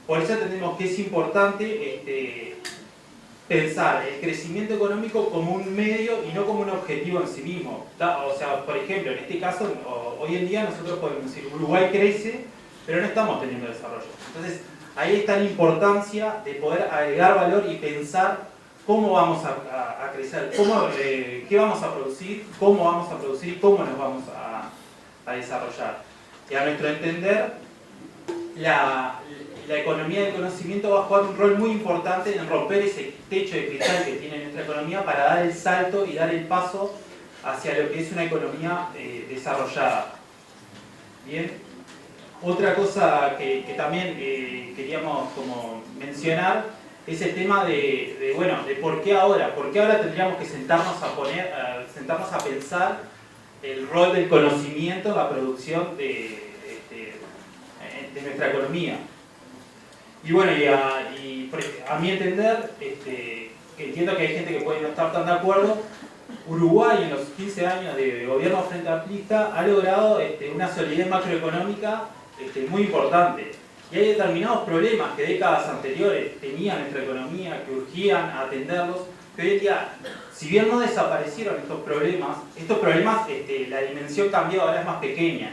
Speaker 3: Por eso entendemos que es importante pensar el crecimiento económico como un medio y no como un objetivo en sí mismo. O sea, por ejemplo, en este caso, hoy en día nosotros podemos decir Uruguay crece, pero no estamos teniendo desarrollo. Entonces, ahí está la importancia de poder agregar valor y pensar cómo vamos a crecer, qué vamos a producir, cómo vamos a producir y cómo nos vamos a desarrollar. Y a nuestro entender, la economía del conocimiento va a jugar un rol muy importante en romper ese techo de cristal que tiene nuestra economía para dar el salto y dar el paso hacia lo que es una economía desarrollada. Bien. Otra cosa que también queríamos como mencionar es el tema de por qué ahora tendríamos que sentarnos a pensar el rol del conocimiento en la producción de nuestra economía. Y bueno, a mi entender, entiendo que hay gente que puede no estar tan de acuerdo, Uruguay en los 15 años de gobierno frente amplista ha logrado una solidez macroeconómica muy importante. Y hay determinados problemas que décadas anteriores tenía nuestra economía, que urgían a atenderlos, que hoy en día, si bien no desaparecieron estos problemas, la dimensión cambió, ahora es más pequeña.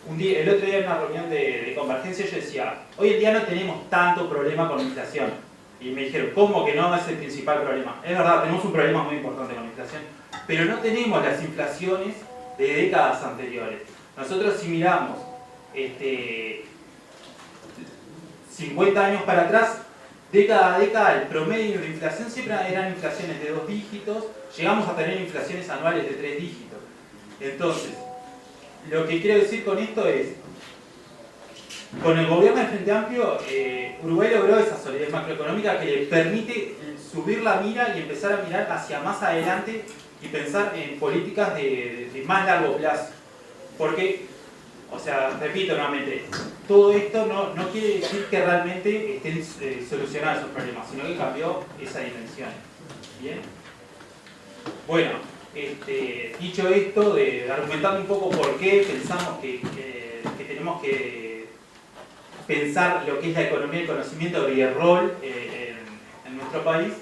Speaker 3: El otro día en una reunión de Convergencia yo decía, hoy en día no tenemos tanto problema con la inflación. Y me dijeron, ¿cómo que no es el principal problema? Es verdad, tenemos un problema muy importante con la inflación, pero no tenemos las inflaciones de décadas anteriores. Nosotros si miramos 50 años para atrás, década a década, el promedio de inflación siempre eran inflaciones de 2 dígitos, llegamos a tener inflaciones anuales de 3 dígitos. Entonces, lo que quiero decir con esto es, con el gobierno del Frente Amplio, Uruguay logró esa solidez macroeconómica que le permite subir la mira y empezar a mirar hacia más adelante y pensar en políticas de más largo plazo. Porque, o sea, repito nuevamente, todo esto no quiere decir que realmente estén solucionados esos problemas, sino que cambió esa dimensión. ¿Bien? Bueno, dicho esto, argumentando un poco por qué pensamos que tenemos que pensar lo que es la economía del conocimiento y el rol en nuestro país,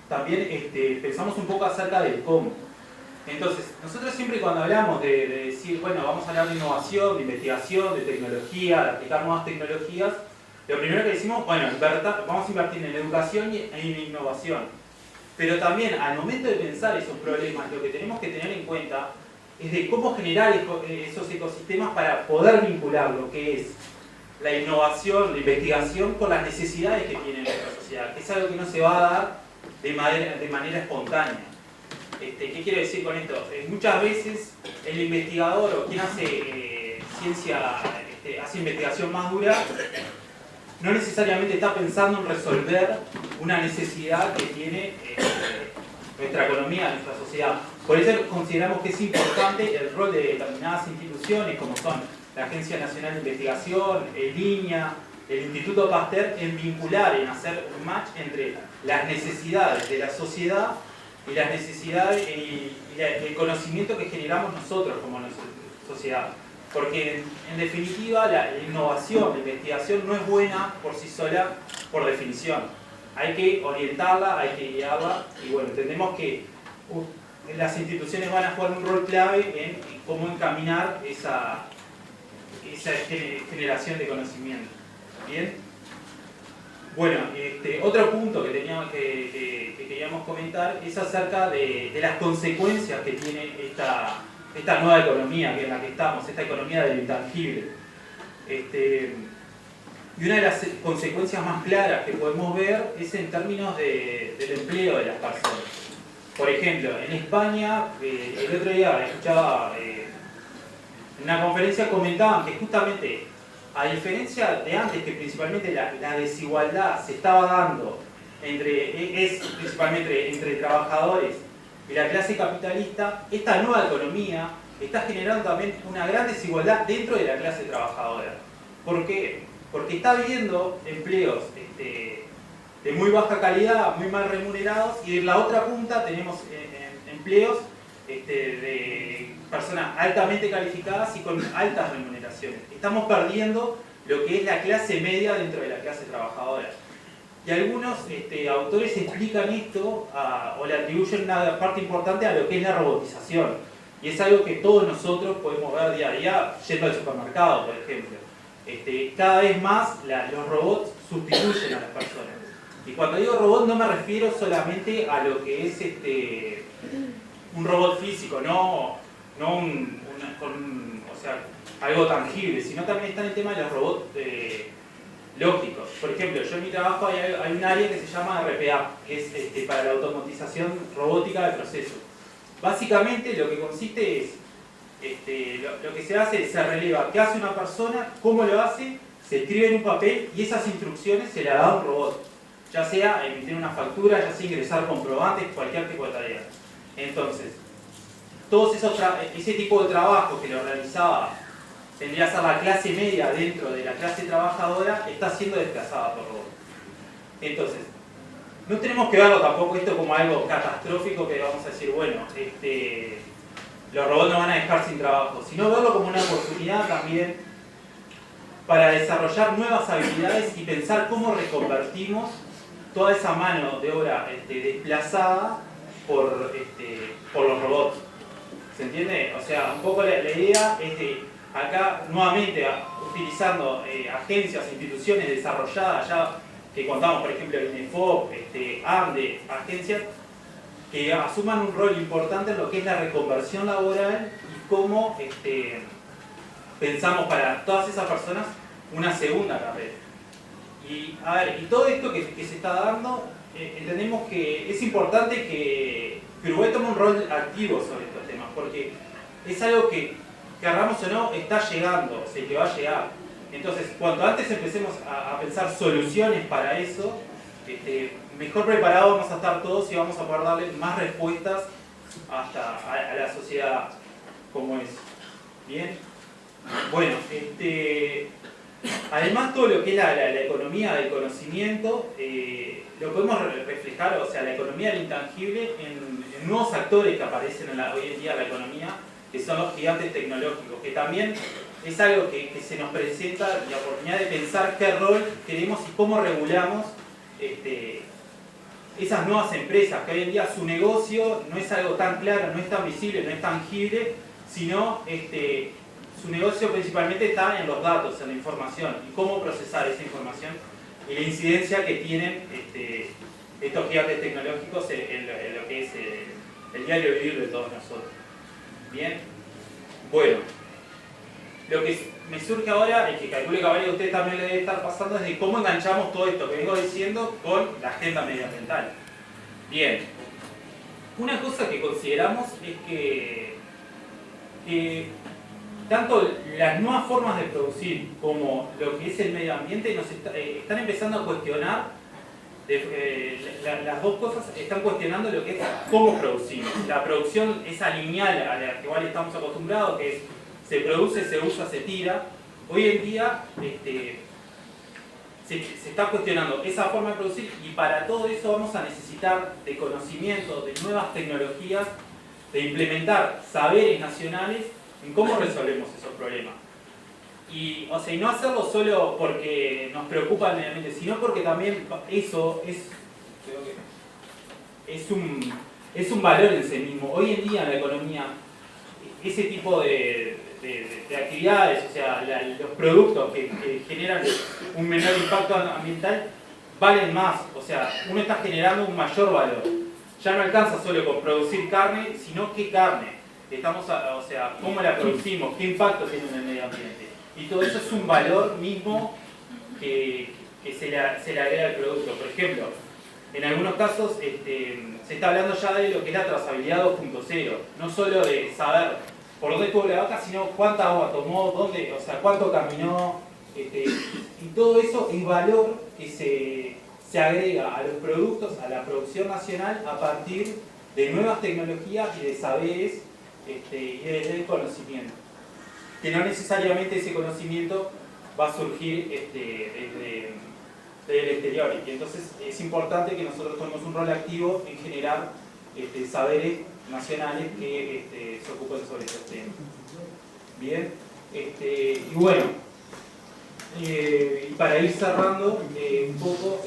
Speaker 3: también pensamos un poco acerca del cómo. Entonces, nosotros siempre cuando hablamos de decir, bueno, vamos a hablar de innovación, de investigación, de tecnología, de aplicar nuevas tecnologías, lo primero que decimos, bueno, vamos a invertir en educación y en innovación. Pero también, al momento de pensar esos problemas, lo que tenemos que tener en cuenta es de cómo generar esos ecosistemas para poder vincular lo que es la innovación, la investigación con las necesidades que tiene nuestra sociedad, que es algo que no se va a dar de manera espontánea. ¿Qué quiero decir con esto? Muchas veces el investigador o quien hace ciencia, hace investigación más dura, no necesariamente está pensando en resolver una necesidad que tiene nuestra economía, nuestra sociedad. Por eso consideramos que es importante el rol de determinadas instituciones como son la Agencia Nacional de Investigación, el INIA, el Instituto Pasteur, en vincular, en hacer un match entre las necesidades de la sociedad y las necesidades y el conocimiento que generamos nosotros como sociedad. Porque en definitiva la innovación, la investigación no es buena por sí sola, por definición. Hay que orientarla, hay que guiarla y bueno, entendemos que las instituciones van a jugar un rol clave en cómo encaminar esa generación de conocimiento. ¿Bien? Bueno, otro punto que queríamos comentar es acerca de las consecuencias que tiene esta nueva economía en la que estamos, esta economía del intangible. Y una de las consecuencias más claras que podemos ver es en términos del empleo de las personas. Por ejemplo, en España, el otro día escuchaba en una conferencia comentaban que justamente, a diferencia de antes, que principalmente la desigualdad se estaba dando principalmente entre trabajadores y la clase capitalista, esta nueva economía está generando también una gran desigualdad dentro de la clase trabajadora. ¿Por qué? Porque está habiendo empleos de muy baja calidad, muy mal remunerados, y en la otra punta tenemos empleos de personas altamente calificadas y con altas remuneraciones. Estamos perdiendo lo que es la clase media dentro de la clase trabajadora. Y algunos autores explican esto o le atribuyen una parte importante a lo que es la robotización. Y es algo que todos nosotros podemos ver día a día yendo al supermercado, por ejemplo. Cada vez más los robots sustituyen a las personas. Y cuando digo robot no me refiero solamente a lo que es un robot físico, no o sea, algo tangible, sino también está en el tema de los robots lógicos. Por ejemplo, yo en mi trabajo hay un área que se llama RPA, que es para la automatización robótica de procesos. Básicamente lo que consiste es, lo que se hace es se releva qué hace una persona, cómo lo hace, se escribe en un papel y esas instrucciones se las da a un robot. Ya sea emitir una factura, ya sea ingresar comprobantes, cualquier tipo de tarea. Entonces, todos ese tipo de trabajo que lo realizaba, tendría que ser la clase media dentro de la clase trabajadora, está siendo desplazada por robots. Entonces, no tenemos que verlo tampoco esto como algo catastrófico que vamos a decir, bueno, los robots nos van a dejar sin trabajo, sino verlo como una oportunidad también para desarrollar nuevas habilidades y pensar cómo reconvertimos toda esa mano de obra desplazada por los robots. ¿Se entiende? O sea, un poco la idea es de acá nuevamente utilizando agencias, instituciones desarrolladas ya, que contamos por ejemplo INEFOP, ANDE, agencias que asuman un rol importante en lo que es la reconversión laboral y cómo pensamos para todas esas personas una segunda carrera. Y a ver, y todo esto que se está dando, entendemos que es importante que Uruguay tome un rol activo sobre estos temas, porque es algo que, querramos o no, está llegando, o sea, que va a llegar. Entonces, cuanto antes empecemos a pensar soluciones para eso, mejor preparados vamos a estar todos y vamos a poder darle más respuestas a la sociedad como es. Bien. Bueno, además todo lo que es la economía del conocimiento lo podemos reflejar, o sea, la economía del intangible en nuevos actores que aparecen hoy en día en la economía, que son los gigantes tecnológicos, que también es algo que se nos presenta la oportunidad de pensar qué rol queremos y cómo regulamos esas nuevas empresas, que hoy en día su negocio no es algo tan claro, no es tan visible, no es tangible, sino su negocio principalmente está en los datos, en la información, y cómo procesar esa información y la incidencia que tienen estos gigantes tecnológicos en lo que es el diario vivir de todos nosotros. Bien, bueno, lo que me surge ahora, y que calculo que a varios de ustedes también le debe estar pasando, es de cómo enganchamos todo esto que vengo diciendo con la agenda medioambiental. Bien, una cosa que consideramos es que tanto las nuevas formas de producir como lo que es el medio ambiente están empezando a cuestionar, las dos cosas están cuestionando lo que es cómo producimos. La producción esa lineal a la que igual estamos acostumbrados, que es se produce, se usa, se tira. Hoy en día se está cuestionando esa forma de producir y para todo eso vamos a necesitar necesitar de conocimiento, de nuevas tecnologías, de implementar saberes nacionales en cómo resolvemos esos problemas. Y, o sea, y no hacerlo solo porque nos preocupa el medio ambiente, sino porque también eso es un valor en sí mismo. Hoy en día en la economía, ese tipo de actividades, o sea, los productos que generan un menor impacto ambiental, valen más. O sea, uno está generando un mayor valor. Ya no alcanza solo con producir carne, sino qué carne. O sea, cómo la producimos, qué impacto tiene en el medio ambiente. Y todo eso es un valor mismo que se le agrega al producto. Por ejemplo, en algunos casos se está hablando ya de lo que es la trazabilidad 2.0. No solo de saber por dónde estuvo la vaca, sino cuánta agua tomó, dónde, o sea, cuánto caminó. Y todo eso es valor que se agrega a los productos, a la producción nacional, a partir de nuevas tecnologías y de saberes y de conocimiento. Que no necesariamente ese conocimiento va a surgir desde el exterior. Y entonces es importante que nosotros tomemos un rol activo en generar saberes nacionales que se ocupen sobre estos temas. Bien, y bueno, y para ir cerrando un poco,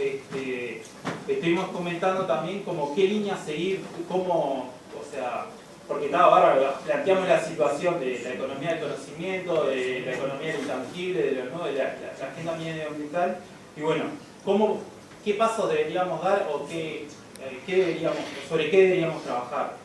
Speaker 3: estuvimos comentando también como qué línea seguir, cómo, o sea, porque estaba bárbaro, planteamos la situación de la economía del conocimiento, de la economía del intangible, de la agenda medioambiental, y bueno, qué pasos deberíamos dar o sobre qué deberíamos trabajar.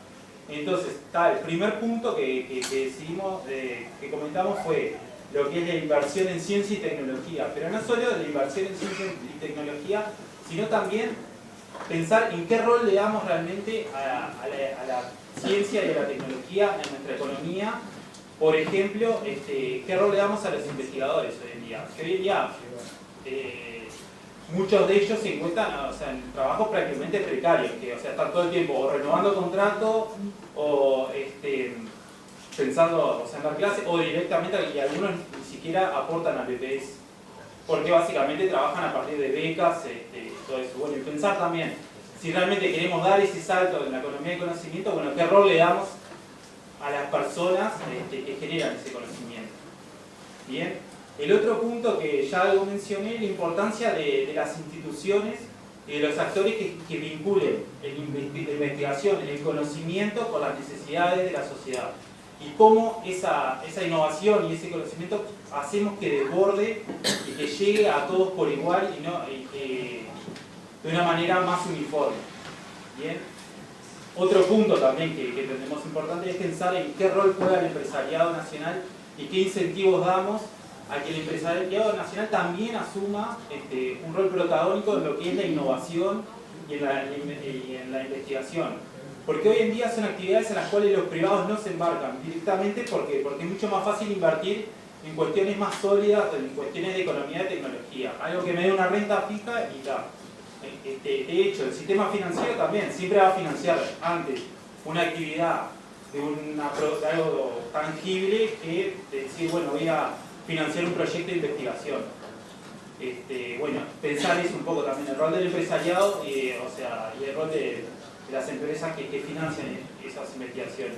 Speaker 3: Entonces, el primer punto que decidimos, que comentamos fue lo que es la inversión en ciencia y tecnología, pero no solo la inversión en ciencia y tecnología, sino también pensar en qué rol le damos realmente a la ciencia y a la tecnología en nuestra economía. Por ejemplo, qué rol le damos a los investigadores hoy en día. Que hoy en día muchos de ellos se encuentran en trabajos prácticamente precarios, que están todo el tiempo o renovando contrato o pensando en dar clases o directamente, y algunos ni siquiera aportan al BPS, porque básicamente trabajan a partir de becas, todo eso. Bueno, y pensar también, si realmente queremos dar ese salto en la economía del conocimiento, bueno, qué rol le damos a las personas que generan ese conocimiento. Bien, el otro punto que ya algo mencioné, la importancia de las instituciones y de los actores que vinculen la investigación, el conocimiento con las necesidades de la sociedad. Y cómo esa innovación y ese conocimiento hacemos que desborde y que llegue a todos por igual y que de una manera más uniforme. Bien. Otro punto también que entendemos importante es pensar en qué rol juega el empresariado nacional y qué incentivos damos a que el empresariado nacional también asuma un rol protagónico en lo que es la innovación y en la investigación. Porque hoy en día son actividades en las cuales los privados no se embarcan directamente porque es mucho más fácil invertir en cuestiones más sólidas, en cuestiones de economía y tecnología. Algo que me dé una renta fija y ya. De hecho, el sistema financiero también siempre va a financiar antes una actividad de algo tangible que decir, bueno, voy a financiar un proyecto de investigación. Bueno, pensar eso un poco también, el rol del empresariado y el rol de las empresas que financian esas investigaciones.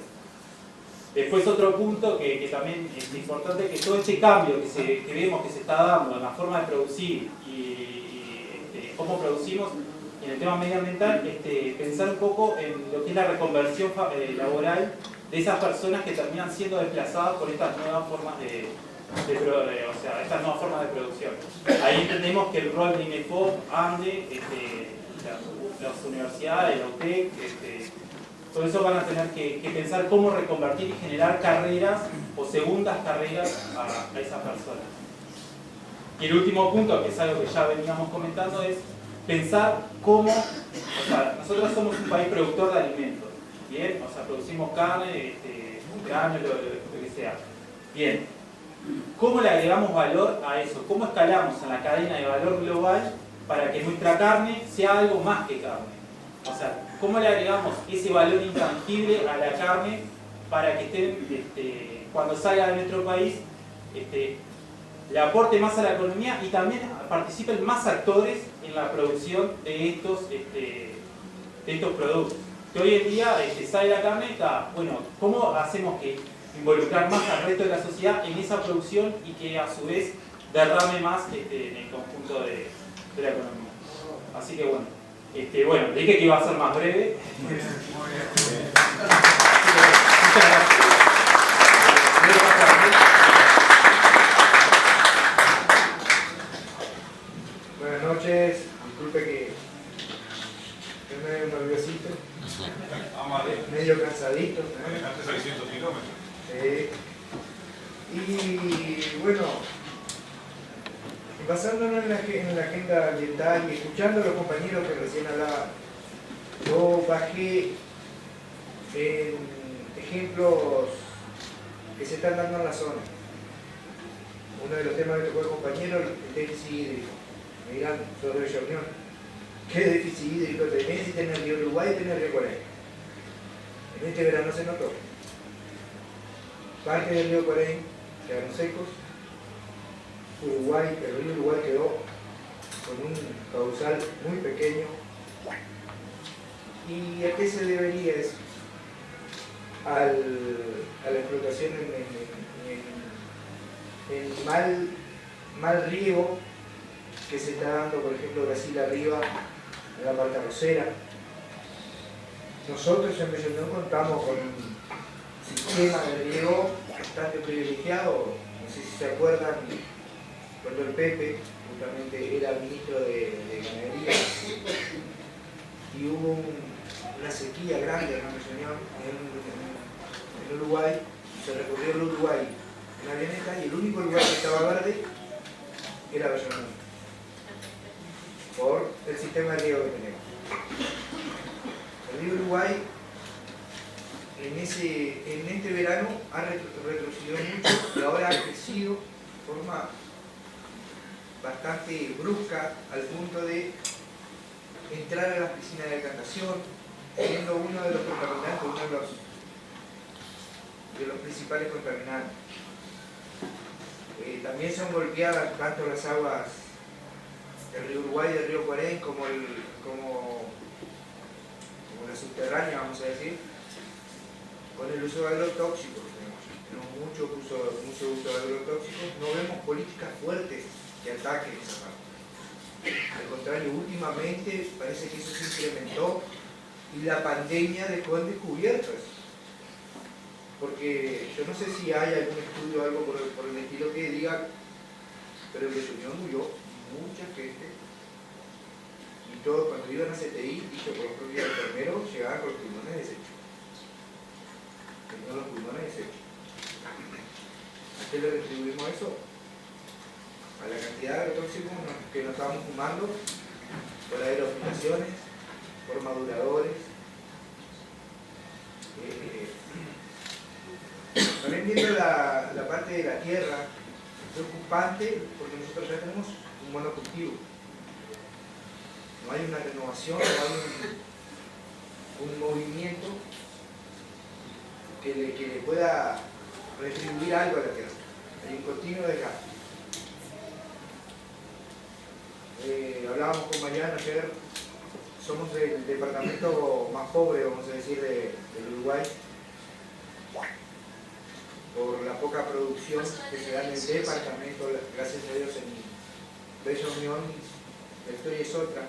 Speaker 3: Después otro punto que también es importante, que todo este cambio que vemos que se está dando en la forma de producir y cómo producimos en el tema medioambiental, pensar un poco en lo que es la reconversión laboral de esas personas que terminan siendo desplazadas por estas nuevas formas estas nuevas formas de producción. Ahí entendemos que el rol de INEFOP, ANDE, las universidades, la UTEC, todo eso van a tener que pensar cómo reconvertir y generar carreras o segundas carreras a esas personas. Y el último punto, que es algo que ya veníamos comentando, es pensar cómo, nosotros somos un país productor de alimentos, ¿bien? Producimos carne, grano, lo que sea. Bien, ¿cómo le agregamos valor a eso? ¿Cómo escalamos en la cadena de valor global para que nuestra carne sea algo más que carne? ¿Cómo le agregamos ese valor intangible a la carne para que cuando salga de nuestro país le aporte más a la economía y también participen más actores en la producción de estos productos. Que hoy en día sale la carne, está, bueno, ¿cómo hacemos que involucrar más al resto de la sociedad en esa producción y que a su vez derrame más en el conjunto de la economía? Así que bueno, dije que iba a ser más breve. Muchas gracias.
Speaker 4: Buenas noches, disculpe que estoy medio nerviosito, medio cansadito.
Speaker 5: Hace 600 kilómetros.
Speaker 4: Y bueno, basándonos en la agenda ambiental y escuchando a los compañeros que recién hablaban, yo bajé en ejemplos que se están dando en la zona. Uno de los temas que tocó el compañero, el déficit hídrico. Me dirán, sos de Bella Unión, ¿qué déficit hídrico tenés si tenés el río Uruguay y tenés el río Coray? En este verano se notó. Parte del río Coray quedaron secos. El río Uruguay quedó con un caudal muy pequeño. ¿Y a qué se debería eso? A la explotación en mal riego que se está dando, por ejemplo, Brasil arriba, en la parte arrocera. Nosotros en Bella Unión contamos con un sistema de riego bastante privilegiado. No sé si se acuerdan, cuando el Pepe justamente era ministro de Ganadería y hubo una sequía grande en Bella Unión, en Uruguay, se recorrió el Uruguay en avioneta y el único lugar que estaba verde era Bella Unión, por el sistema de riego que tenemos. El río Uruguay en este verano ha retrocedido mucho y ahora ha crecido de forma bastante brusca al punto de entrar a las piscinas de decantación, siendo uno de los contaminantes, uno de los principales contaminantes. También son golpeadas tanto las aguas del río Uruguay y del río Cuarén como la subterránea, vamos a decir, con el uso de agrotóxicos. Tenemos mucho uso de agrotóxicos, no vemos políticas fuertes que ataquen esa parte. Al contrario, últimamente parece que eso se incrementó y la pandemia dejó en descubierto eso. Porque yo no sé si hay algún estudio o algo por el estilo que diga, pero en Bella Unión murió mucha gente y todos cuando iban a CTI, dicho por los propios enfermeros, llegaban con los pulmones deshechos. Tenían los pulmones deshechos. ¿A qué le retribuimos eso? A la cantidad de agrotóxicos que nos estábamos fumando por aerofilaciones, por maduradores. También viendo la parte de la tierra, es preocupante porque nosotros ya tenemos un monocultivo. No hay una renovación, no hay un movimiento que le pueda retribuir algo a la tierra. Hay un continuo desgaste. Hablábamos con Mariano ayer, somos el departamento más pobre, vamos a decir, del Uruguay, por la poca producción que se da en el departamento, gracias a Dios en Bella Unión, la historia es otra,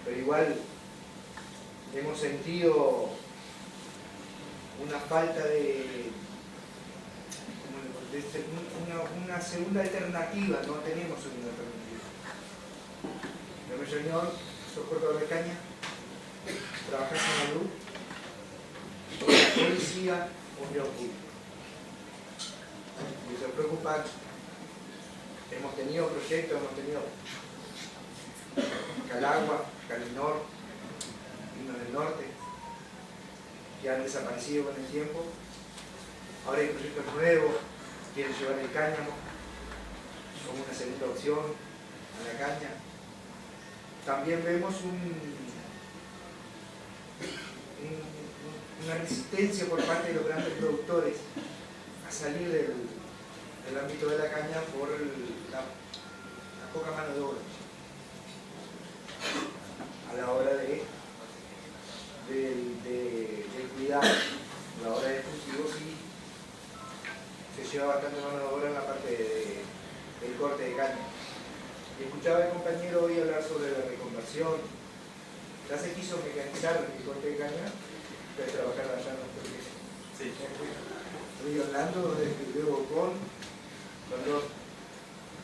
Speaker 4: pero igual hemos sentido una falta de una segunda alternativa, no tenemos segunda alternativa. En Bella Unión, sos cortador de caña, trabajás en la luz, sos la policía, un río público. Y eso es preocupante. Hemos tenido proyectos, hemos tenido Calagua, Calinor, Vinos del Norte, que han desaparecido con el tiempo. Ahora hay proyectos nuevos, quieren llevar el cáñamo como una segunda opción a la caña. También vemos una resistencia por parte de los grandes productores a salir del ámbito de la caña por la poca mano de obra a la hora de del cuidado a la hora de cultivos y se lleva bastante mano de obra en la parte del corte de caña. Y escuchaba al compañero hoy hablar sobre la reconversión. Ya se quiso mecanizar el corte de caña, pero trabajar allá no estoy.
Speaker 3: Sí.
Speaker 4: Estoy hablando de luego con dos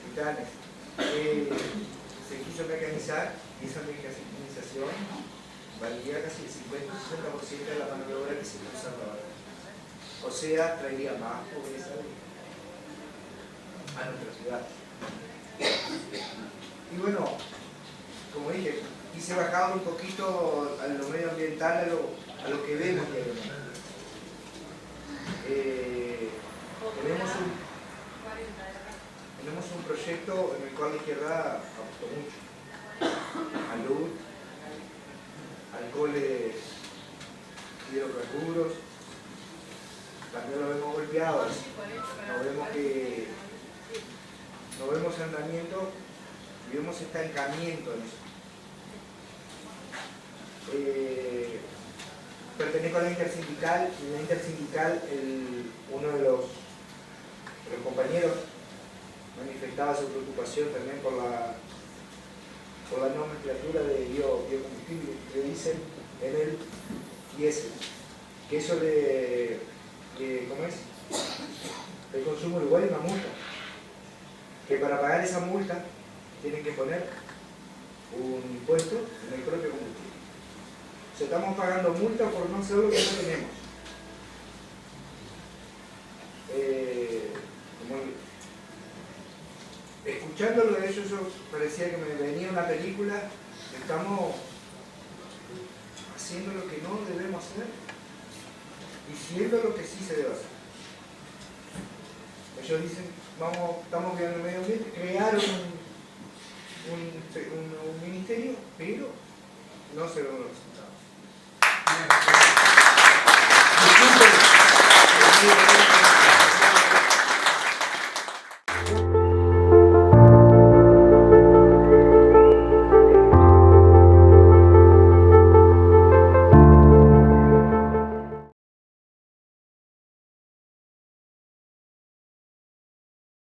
Speaker 4: titanes. Se quiso mecanizar y esa mecanización valía casi el 50-60% de la mano de obra que se está usando ahora. O sea, traería más pobreza a nuestra ciudad. Y bueno, como dije, quise bajar un poquito a lo medioambiental, a lo que vemos diariamente. Tenemos un proyecto en el cual la izquierda apostó mucho. Salud, alcoholes, hidrocarburos, también lo vemos golpeado, no vemos andamiento y vemos estancamiento en eso. Pertenezco a la intersindical y en la intersindical uno de los compañeros manifestaba su preocupación también por la nomenclatura de biocombustible que dicen en el diésel, que eso ¿cómo es? El consumo uruguayo es una multa, que para pagar esa multa tienen que poner un impuesto en el propio combustible. O sea, estamos pagando multa por no hacer lo que no tenemos. Escuchándolo de ellos, yo parecía que me venía una película. Estamos haciendo lo que no debemos hacer, diciendo lo que sí se debe hacer. Ellos dicen, estamos cuidando el medio ambiente, crearon un ministerio, pero no se ven los resultados.